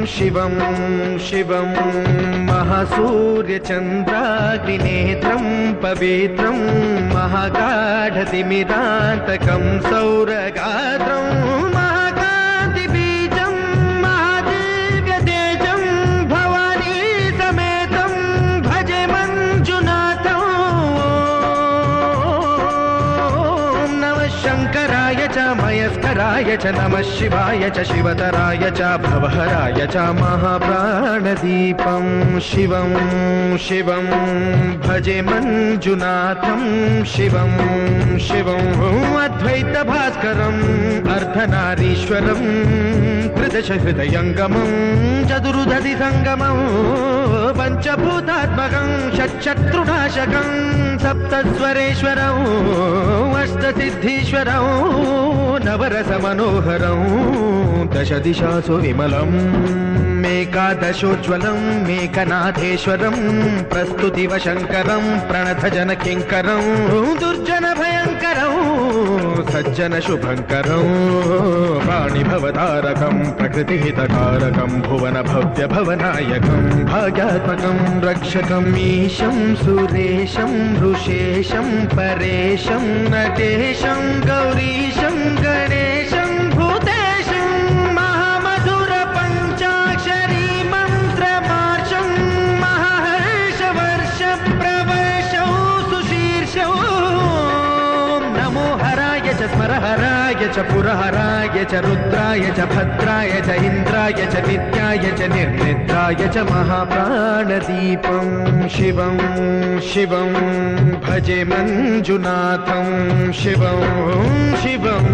शिवं शिवं महासूर्यचन्द्राग्निनेत्रं पवित्रं महागाढतिमिरान्तकं सौरगात्रं महाकान्तिबीजं महादिव्यतेजं भवानी समेतं भजे मञ्जुनाथं। नमः शङ्कराय च मयस्कराय च नमः शिवाय च शिवतराय च भवहराय च महाप्राणदीपं शिवं शिवं भजे मञ्जुनाथं शिवं शिवं अद्वैतभास्करम् अर्धनारीश्वरं त्रिदशहृदयङ्गमं चतुर्दधिसङ्गमं पञ्चभूतात्मकं षट्शत्रुनाशकं सप्तस्वरेश्वरं अष्टसिद्धीश्वरं नवरसमनोहरं दशदिशासु विमलम् एकादशोज्ज्वलं मेकनाथेश्वरं प्रस्तुतिवशङ्करं प्रणतजनकिङ्करं दुर्जनभयङ्करं सज्जनशुभङ्करं वाणिभवतारकं प्रकृतिहितकारकं भुवनभव्यभवनायकं भाग्यात्मकं रक्षकं ईशं सुरेशं ऋषेशं परेशं नटेशं गौरीशं गणेशं भूतेशं महामधुरपञ्चाक्षरी मन्त्रमार्षं महाहर्षवर्षप्रवर्षौ सुशीर्षौ नमो हराय च स्मरहराय च पुरहराय च रुद्राय च भद्राय च इन्द्राय च नित्याय च निर्निद्राय च महाप्राणदीपं शिवं शिवं भजे मञ्जुनाथं शिवं शिवं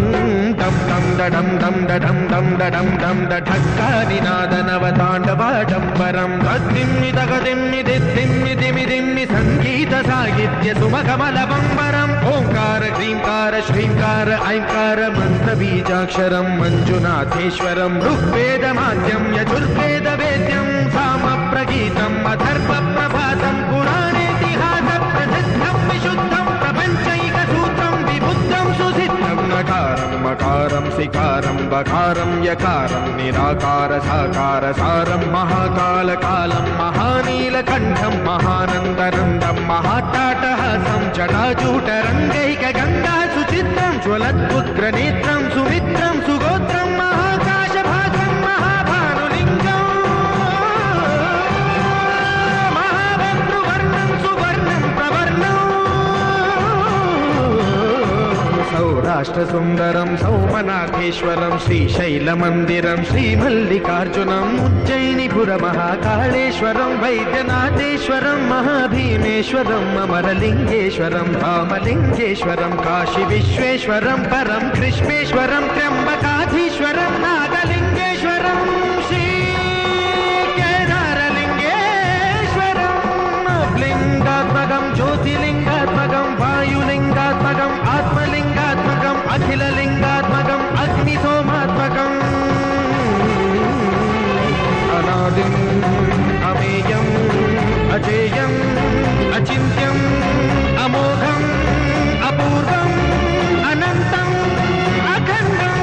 दं दं डडं दं डडं दं डडं दं डढक्कानिनादनवताण्डवाडम्बरं तद्दिम्मि तगदिम्मि दिद्दिम्मि दिमिदिम्मि सङ्गीतसाहित्य सुमकमलबम्बरम् ओङ्कार ह्रीङ्कार श्रीङ्कार ऐङ्कार मन्त्रबीजाक्षरं मञ्जुनाथेश्वरं ऋग्वेदमाद्यं यजुर्वेदवेद्यं सामप्रगीतम् अथर्वप्रभातं पुराणेतिहासप्रसिद्धं विशुद्धं प्रपञ्चैकसूत्रं विबुद्धं सुसिद्धं नकारं मकारं सिकारं बकारं यकारं निराकार साकार सारं महाकालकालं महानीलकण्ठं महानन्दनन्दं महाट्टाटहासं जटाजूटरङ्गैकगङ्गा सुचित्रं ज्वलद्पुत्रनेत्रं सुमित्रं सुगोत्रं महाकाशभागं महाभानुलिङ्गं महाभद्रुवर्णं सुवर्णं प्रवर्णं सौराष्ट्रसुन्दरं सौमनाथेश्वरं श्रीशैलमन्दिरं श्रीमल्लिकार्जुनम् उज्जयिनीपुरमहाकाळेश्वरं वैद्यनाथेश्वरं महाभीमेश्वरम् अमरलिङ्गेश्वरं धामलिङ्गेश्वरं काशीविश्वेश्वरं परं कृष्णेश्वरं त्र्यम्बकाधीश्वरं नागलिङ्गेश्वरं श्रीकेदारलिङ्गेश्वरं लिङ्गात्मकं ज्योतिलिङ्गात्मकं वायुलिङ्गात्मकं आत्मलिङ्गात्मकम् अखिललिङ्गात्मकम् अग्निसोमात्मकम् अनादिम् अमेयम् अजेयम् अचिन्त्यम् अमोघम् अपूर्वम् अनन्तम् अखण्डम्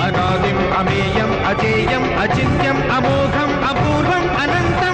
अनादिम् अमेयम् अजेयम् अचिन्त्यम् अमोघम् अपूर्वम् अनन्तम्